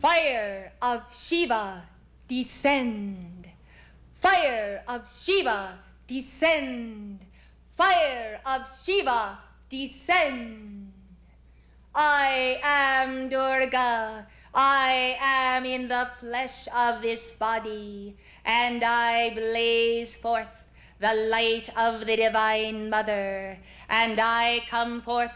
Fire of Shiva descend. Fire of Shiva, descend. Fire of Shiva, descend. I am Durga. I am in the flesh of this body, and I blaze forth the light of the Divine Mother, and I come forth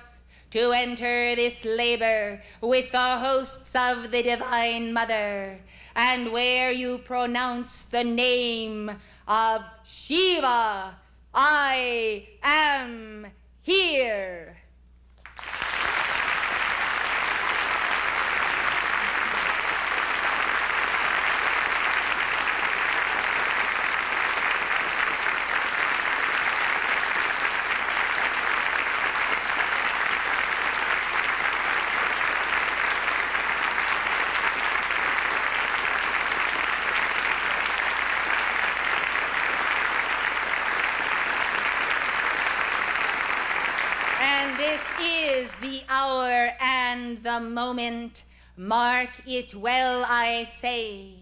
to enter this labor with the hosts of the Divine Mother, and where you pronounce the name of Shiva, I am here. This is the hour and the moment, mark it well, I say,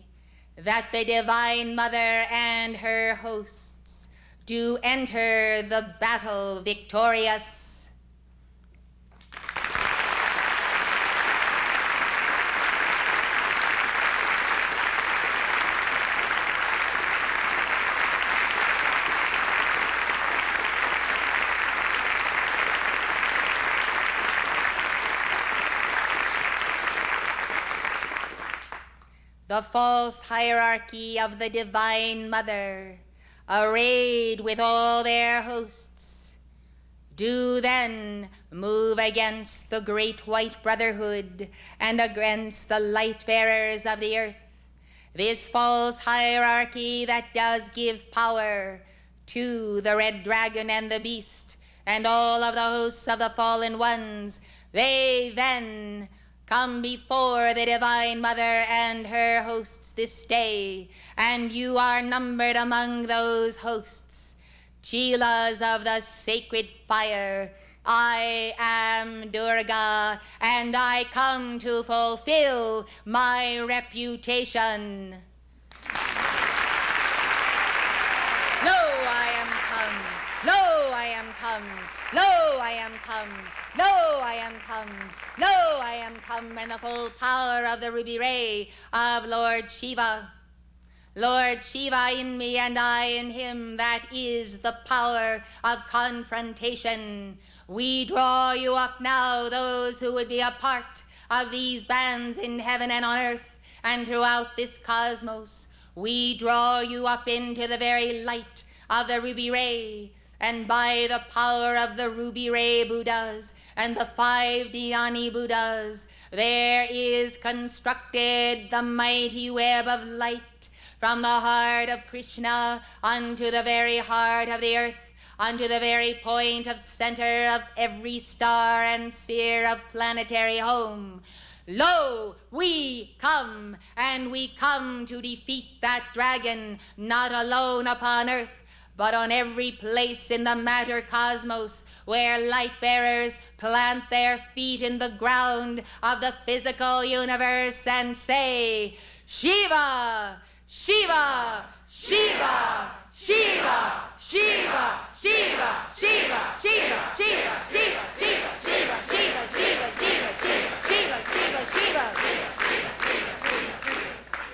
that the Divine Mother and her hosts do enter the battle victorious. The false hierarchy of the Divine Mother, arrayed with all their hosts, do then move against the great white Brotherhood and against the light bearers of the earth. This false hierarchy that does give power to the red dragon and the beast and all of the hosts of the fallen ones, they then come before the Divine Mother and her hosts this day, and you are numbered among those hosts. Chelas of the sacred fire, I am Durga, and I come to fulfill my reputation. Lo, I am come. Lo, I am come. Lo, I am come. Lo, I am come. Lo, I am come, and the full power of the ruby ray of Lord Shiva. Lord Shiva in me and I in him, that is the power of confrontation. We draw you up now, those who would be a part of these bands in heaven and on earth and throughout this cosmos. We draw you up into the very light of the ruby ray, and by the power of the ruby ray Buddhas and the 5 Dhyani Buddhas, there is constructed the mighty web of light from the heart of Krishna unto the very heart of the earth, unto the very point of center of every star and sphere of planetary home. Lo, we come, and we come to defeat that dragon, not alone upon earth, but on every place in the matter cosmos where light bearers plant their feet in the ground of the physical universe and say, Shiva, Shiva, Shiva, Shiva, Shiva, Shiva, Shiva, Shiva, Shiva, Shiva, Shiva, Shiva, Shiva, Shiva, Shiva, Shiva, Shiva, Shiva, Shiva.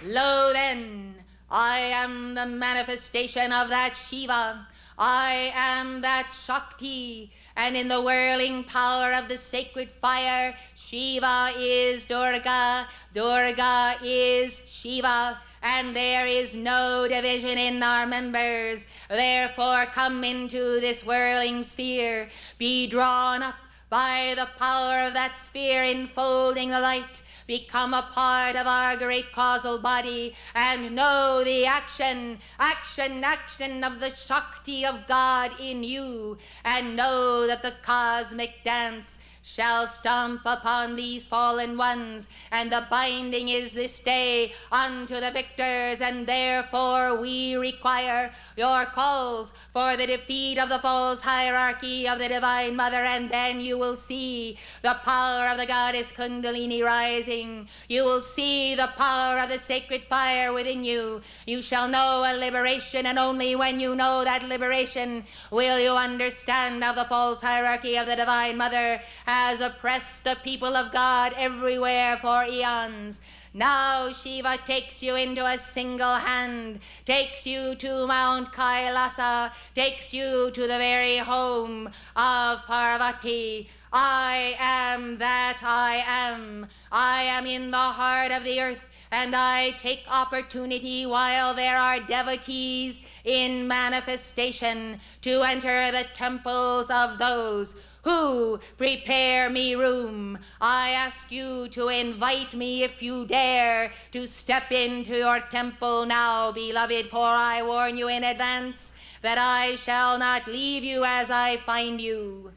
Lo then, I am the manifestation of that Shiva. I am that Shakti, and in the whirling power of the sacred fire, Shiva is Durga, Durga is Shiva, and there is no division in our members. Therefore come into this whirling sphere, be drawn up by the power of that sphere enfolding the light, become a part of our great causal body, and know the action of the Shakti of God in you, and know that the cosmic dance shall stomp upon these fallen ones, and the binding is this day unto the victors, and therefore we require your calls for the defeat of the false hierarchy of the Divine Mother, and then you will see the power of the goddess Kundalini rising. You will see the power of the sacred fire within you. You shall know a liberation, and only when you know that liberation will you understand how the false hierarchy of the Divine Mother has oppressed the people of God everywhere for eons. Now Shiva takes you into a single hand, takes you to Mount Kailasa, takes you to the very home of Parvati. I am that I am. I am in the heart of the earth, and I take opportunity while there are devotees in manifestation to enter the temples of those who prepare me room. I ask you to invite me, if you dare, to step into your temple now, beloved, for I warn you in advance that I shall not leave you as I find you.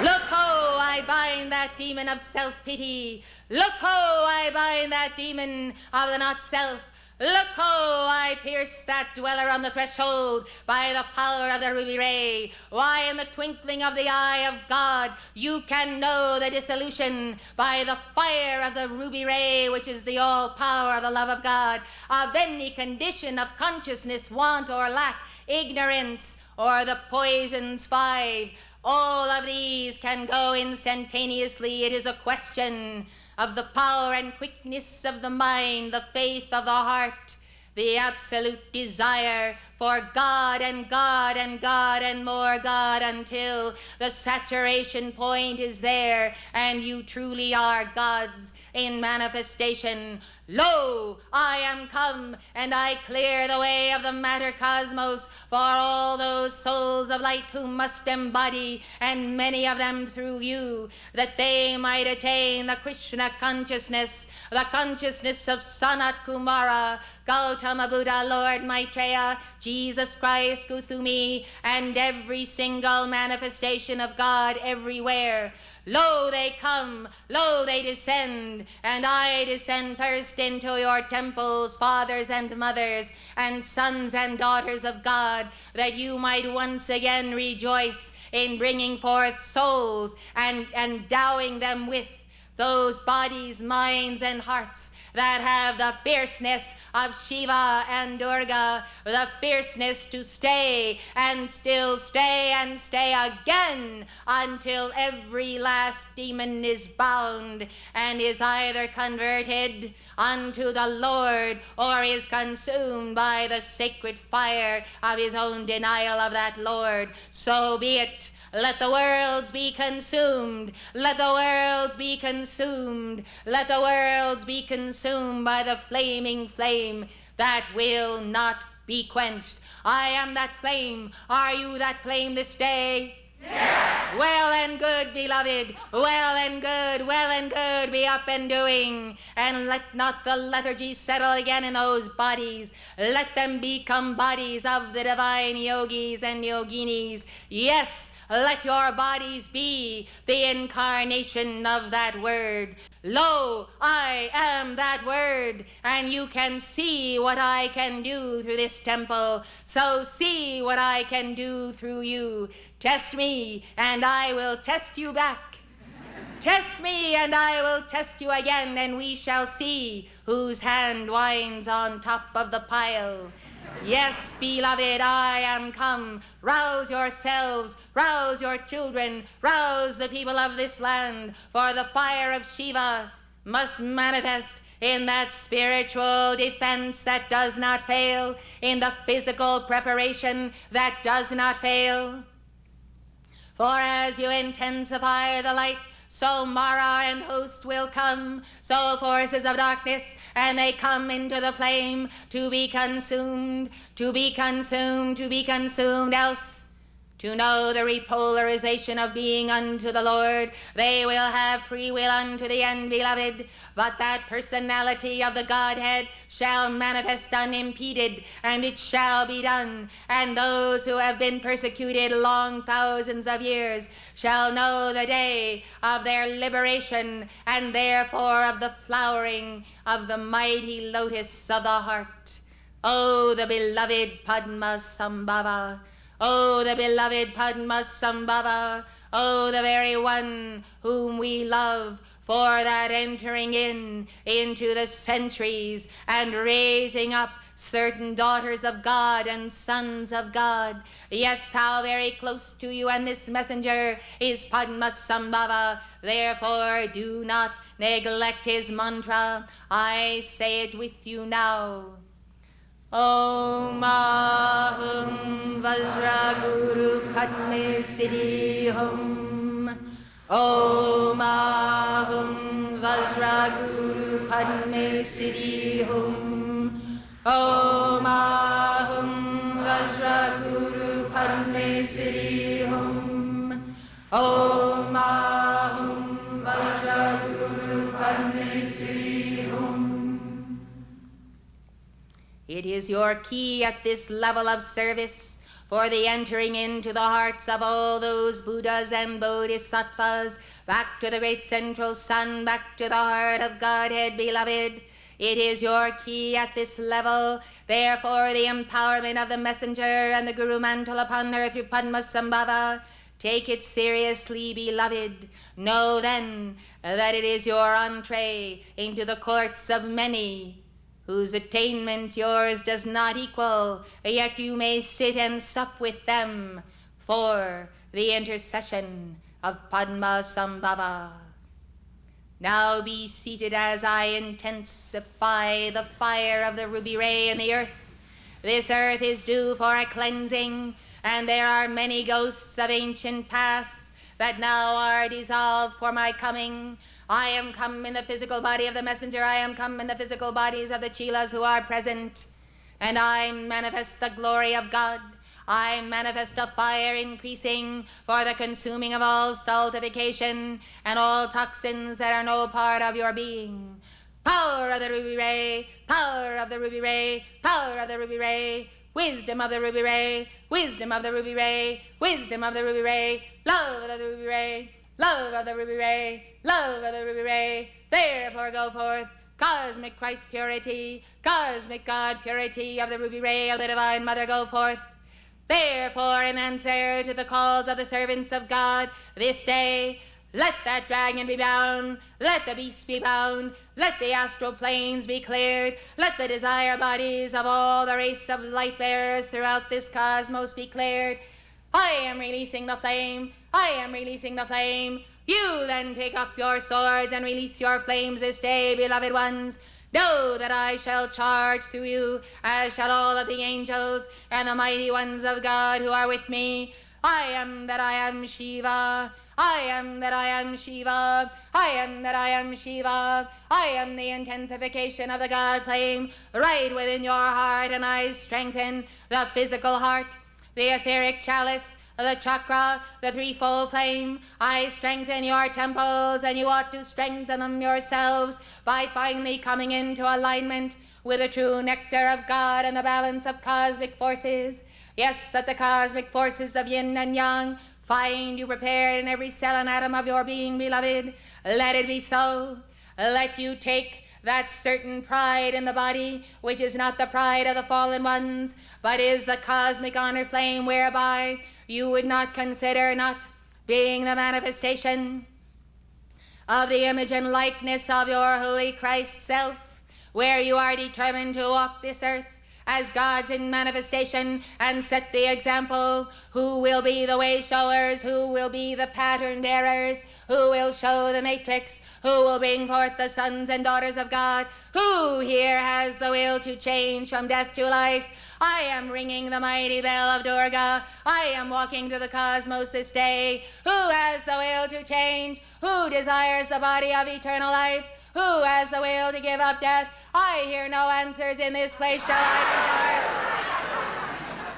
Look ho, I bind that demon of self-pity. Look ho, I bind that demon of the not-self. Look ho, I pierce that dweller on the threshold by the power of the ruby ray. Why, in the twinkling of the eye of God, you can know the dissolution by the fire of the ruby ray, which is the all power of the love of God, of any condition of consciousness, want or lack, ignorance, or the poisons 5. All of these can go instantaneously. It is a question of the power and quickness of the mind, the faith of the heart, the absolute desire for God and God and God and more God, until the saturation point is there and you truly are God's in manifestation. Lo, I am come, and I clear the way of the matter cosmos for all those souls of light who must embody, and many of them through you, that they might attain the Krishna consciousness, the consciousness of Sanat Kumara, Gautama Buddha, Lord Maitreya, Jesus Christ, Kuthumi, and every single manifestation of God everywhere. Lo, they come, lo, they descend, and I descend first into your temples, fathers and mothers, and sons and daughters of God, that you might once again rejoice in bringing forth souls and endowing them with those bodies, minds, and hearts that have the fierceness of Shiva and Durga, the fierceness to stay and still stay and stay again until every last demon is bound and is either converted unto the Lord or is consumed by the sacred fire of his own denial of that Lord. So be it. Let the worlds be consumed. Let the worlds be consumed. Let the worlds be consumed by the flaming flame that will not be quenched. I am that flame. Are you that flame this day? Yes. Well and good, beloved. Well and good, well and good. Be up and doing. And let not the lethargy settle again in those bodies. Let them become bodies of the divine yogis and yoginis. Yes, let your bodies be the incarnation of that word. Lo, I am that word, and you can see what I can do through this temple. So see what I can do through you. Test me, and I will test you back. Test me, and I will test you again, and we shall see whose hand winds on top of the pile. Yes, beloved, I am come. Rouse yourselves, rouse your children, rouse the people of this land, for the fire of Shiva must manifest in that spiritual defense that does not fail, in the physical preparation that does not fail. For as you intensify the light, so Mara and host will come, so forces of darkness, and they come into the flame to be consumed, to be consumed, to be consumed, else to know the repolarization of being unto the Lord. They will have free will unto the end, beloved, but that personality of the Godhead shall manifest unimpeded, and it shall be done. And those who have been persecuted long thousands of years shall know the day of their liberation, and therefore of the flowering of the mighty lotus of the heart. Oh, the beloved Padmasambhava. Oh, the beloved Padmasambhava. Oh, the very one whom we love, for that entering into the centuries and raising up certain daughters of God and sons of God. Yes, how very close to you and this messenger is Padmasambhava. Therefore, do not neglect his mantra. I say it with you now. Om Ahum Vajra Guru Padme Siddhi Hum. Om Ahum Vajra Guru Padme Siddhi Hum. Om Ahum Vajra Guru Padme Siddhi Hum. Om Ahum Vajra Guru Padme Siddhi Hum. It is your key at this level of service for the entering into the hearts of all those Buddhas and Bodhisattvas, back to the great central sun, back to the heart of Godhead, beloved. It is your key at this level, therefore the empowerment of the messenger and the Guru mantle upon her through Padmasambhava. Take it seriously, beloved. Know then that it is your entree into the courts of many, whose attainment yours does not equal, yet you may sit and sup with them for the intercession of Padmasambhava. Now be seated as I intensify the fire of the ruby ray in the earth. This earth is due for a cleansing, and there are many ghosts of ancient pasts that now are dissolved for my coming. I am come in the physical body of the messenger. I am come in the physical bodies of the chelas who are present. And I manifest the glory of God. I manifest a fire increasing for the consuming of all stultification and all toxins that are no part of your being. Power of the ruby ray, power of the ruby ray, power of the ruby ray, wisdom of the ruby ray, wisdom of the ruby ray, wisdom of the ruby ray, love of the ruby ray, love of the ruby ray, love of the ruby ray. Therefore go forth, cosmic Christ purity, cosmic God purity of the ruby ray of the Divine Mother, go forth. Therefore, in answer to the calls of the servants of God this day, let that dragon be bound, let the beast be bound, let the astral planes be cleared, let the desire bodies of all the race of light bearers throughout this cosmos be cleared. I am releasing the flame, I am releasing the flame. You then pick up your swords and release your flames this day, beloved ones. Know that I shall charge through you, as shall all of the angels and the mighty ones of God who are with me. I am that I am Shiva. I am that I am Shiva. I am that I am Shiva. I am the intensification of the God flame right within your heart, and I strengthen the physical heart, the etheric chalice, the chakra, the threefold flame. I strengthen your temples, and you ought to strengthen them yourselves by finally coming into alignment with the true nectar of God and the balance of cosmic forces. Yes, let the cosmic forces of yin and yang find you prepared in every cell and atom of your being, beloved. Let it be so. Let you take that certain pride in the body, which is not the pride of the fallen ones, but is the cosmic honor flame whereby you would not consider not being the manifestation of the image and likeness of your holy Christ self, where you are determined to walk this earth as God's in manifestation and set the example. Who will be the way showers? Who will be the pattern bearers? Who will show the matrix? Who will bring forth the sons and daughters of God? Who here has the will to change from death to life? I am ringing the mighty bell of Durga. I am walking through the cosmos this day. Who has the will to change? Who desires the body of eternal life? Who has the will to give up death? I hear no answers in this place. Shall I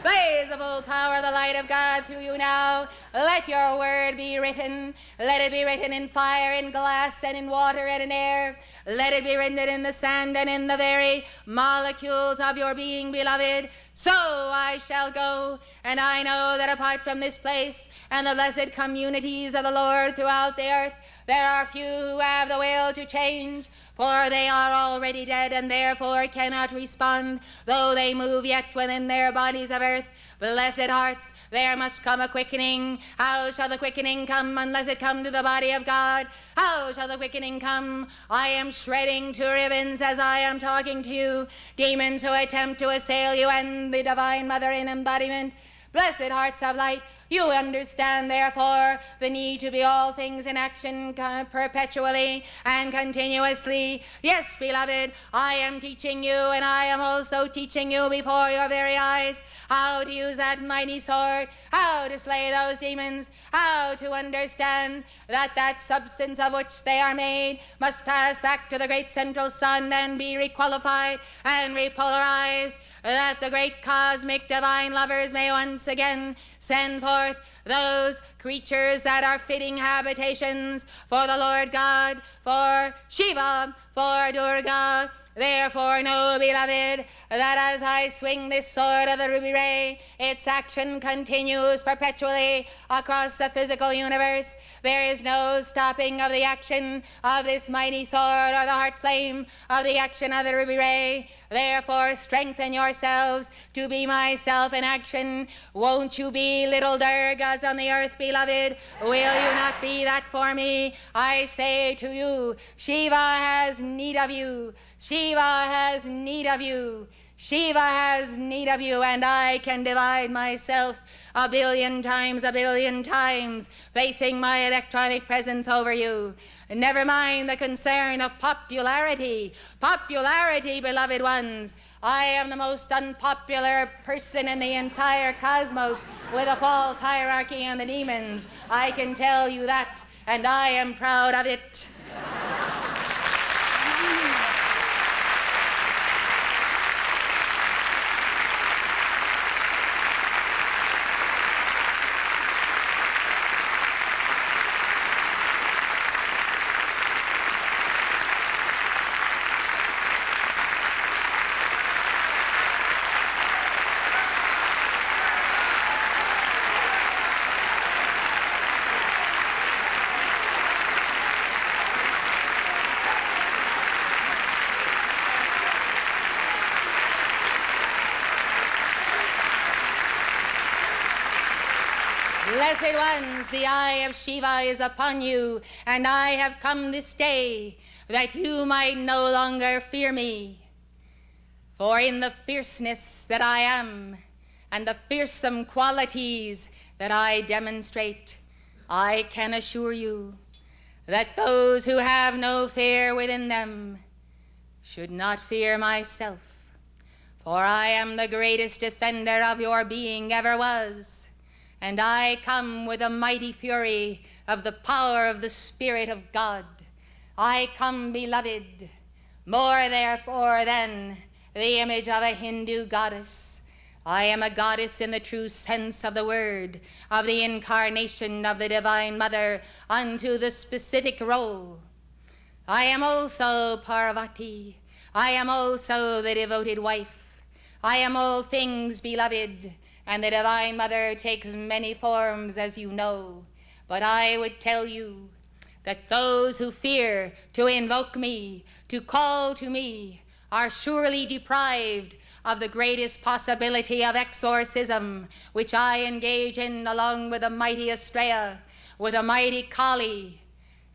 depart? Blaze the full power of the light of God through you now. Let your word be written. Let it be written in fire, in glass, and in water, and in air. Let it be written in the sand and in the very molecules of your being, beloved. So I shall go, and I know that apart from this place and the blessed communities of the Lord throughout the earth, there are few who have the will to change, for they are already dead and therefore cannot respond, though they move yet within their bodies of earth. Blessed hearts, there must come a quickening. How shall the quickening come unless it come to the body of God? How shall the quickening come? I am shredding to ribbons as I am talking to you, demons who attempt to assail you and the Divine Mother in embodiment. Blessed hearts of light, you understand, therefore, the need to be all things in action perpetually and continuously. Yes, beloved, I am teaching you, and I am also teaching you before your very eyes how to use that mighty sword, how to slay those demons, how to understand that that substance of which they are made must pass back to the great central sun and be requalified and repolarized, that the great cosmic divine lovers may once again send forth those creatures that are fitting habitations for the Lord God, for Shiva, for Durga. Therefore know, beloved, that as I swing this sword of the ruby ray, its action continues perpetually across the physical universe. There is no stopping of the action of this mighty sword or the heart flame of the action of the ruby ray. Therefore strengthen yourselves to be myself in action. Won't you be little Durgas on the earth, beloved? Will you not be that for me? I say to you, Shiva has need of you. Shiva has need of you. Shiva has need of you, and I can divide myself a billion times, placing my electronic presence over you. Never mind the concern of popularity. Popularity, beloved ones. I am the most unpopular person in the entire cosmos, with a false hierarchy and the demons. I can tell you that, and I am proud of it. Blessed ones, the eye of Shiva is upon you, and I have come this day that you might no longer fear me. For in the fierceness that I am, and the fearsome qualities that I demonstrate, I can assure you that those who have no fear within them should not fear myself. For I am the greatest defender of your being ever was, and I come with a mighty fury of the power of the Spirit of God. I come, beloved, more therefore than the image of a Hindu goddess. I am a goddess in the true sense of the word, of the incarnation of the Divine Mother unto the specific role. I am also Parvati. I am also the devoted wife. I am all things, beloved, and the Divine Mother takes many forms, as you know. But I would tell you that those who fear to invoke me, to call to me, are surely deprived of the greatest possibility of exorcism, which I engage in along with the mighty Astrea, with the mighty Kali,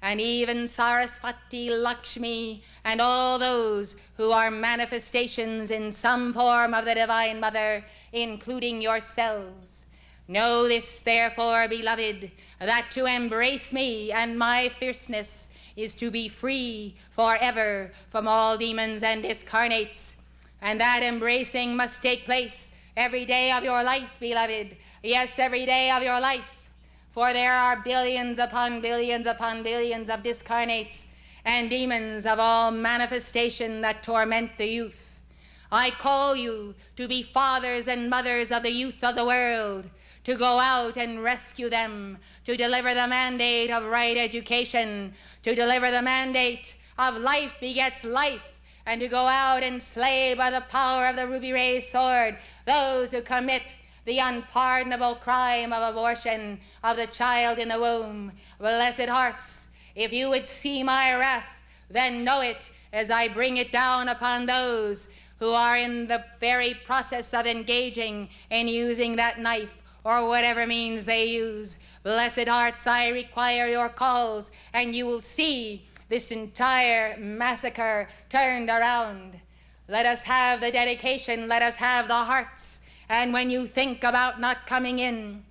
and even Saraswati, Lakshmi, and all those who are manifestations in some form of the Divine Mother, including yourselves. Know this, therefore, beloved, that to embrace me and my fierceness is to be free forever from all demons and discarnates, and that embracing must take place every day of your life, beloved. Yes, every day of your life. For there are billions upon billions upon billions of discarnates and demons of all manifestation that torment the youth. I call you to be fathers and mothers of the youth of the world, to go out and rescue them, to deliver the mandate of right education, to deliver the mandate of life begets life, and to go out and slay by the power of the ruby ray sword those who commit the unpardonable crime of abortion of the child in the womb. Blessed hearts, if you would see my wrath, then know it as I bring it down upon those who are in the very process of engaging in using that knife or whatever means they use. Blessed hearts, I require your calls, and you will see this entire massacre turned around. Let us have the dedication, let us have the hearts, and when you think about not coming in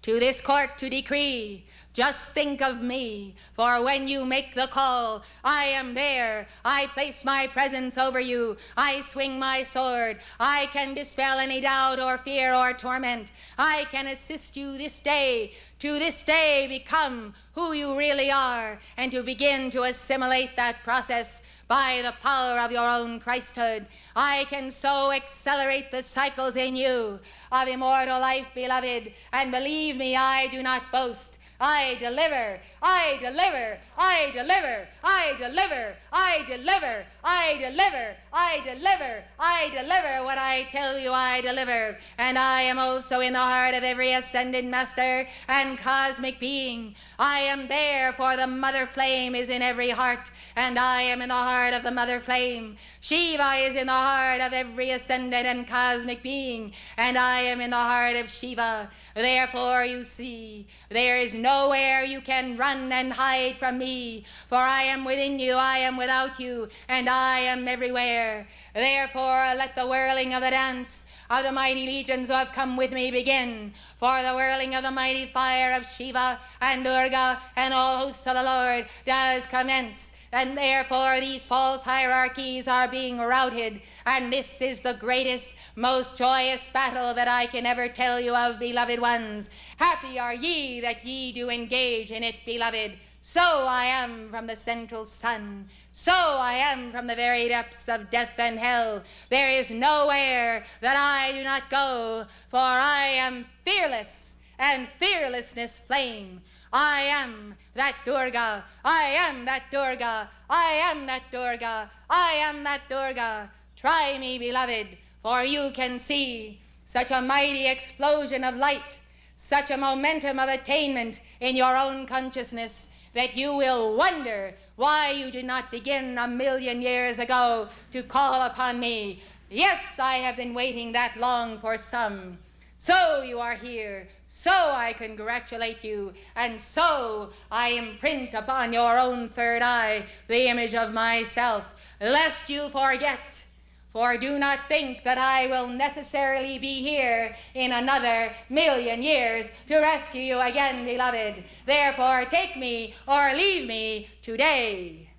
to this court to decree, just think of me, for when you make the call, I am there. I place my presence over you. I swing my sword. I can dispel any doubt or fear or torment. I can assist you this day to this day become who you really are, and to begin to assimilate that process by the power of your own Christhood. I can so accelerate the cycles in you of immortal life, beloved, and believe me, I do not boast. I deliver, I deliver, I deliver, I deliver, I deliver, I deliver, I deliver, I deliver what I tell you I deliver. And I am also in the heart of every ascended master and cosmic being. I am there, for the mother flame is in every heart, and I am in the heart of the mother flame. Shiva is in the heart of every ascended and cosmic being, and I am in the heart of Shiva. Therefore, you see, there is nowhere you can run and hide from me, for I am within you, I am without you, and I am everywhere. Therefore, let the whirling of the dance of the mighty legions who have come with me begin, for the whirling of the mighty fire of Shiva and Durga and all hosts of the Lord does commence. And therefore these false hierarchies are being routed, and this is the greatest, most joyous battle that I can ever tell you of, beloved ones. Happy are ye that ye do engage in it, beloved. So I am from the central sun. So I am from the very depths of death and hell. There is nowhere that I do not go, for I am fearless, and fearlessness flame. I am that Durga, I am that Durga, I am that Durga, I am that Durga. Try me, beloved, for you can see such a mighty explosion of light, such a momentum of attainment in your own consciousness, that you will wonder why you did not begin 1,000,000 years ago to call upon me. Yes, I have been waiting that long for some. So you are here, so I congratulate you, and so I imprint upon your own third eye the image of myself, lest you forget. For do not think that I will necessarily be here in another 1,000,000 years to rescue you again, beloved. Therefore, take me or leave me today.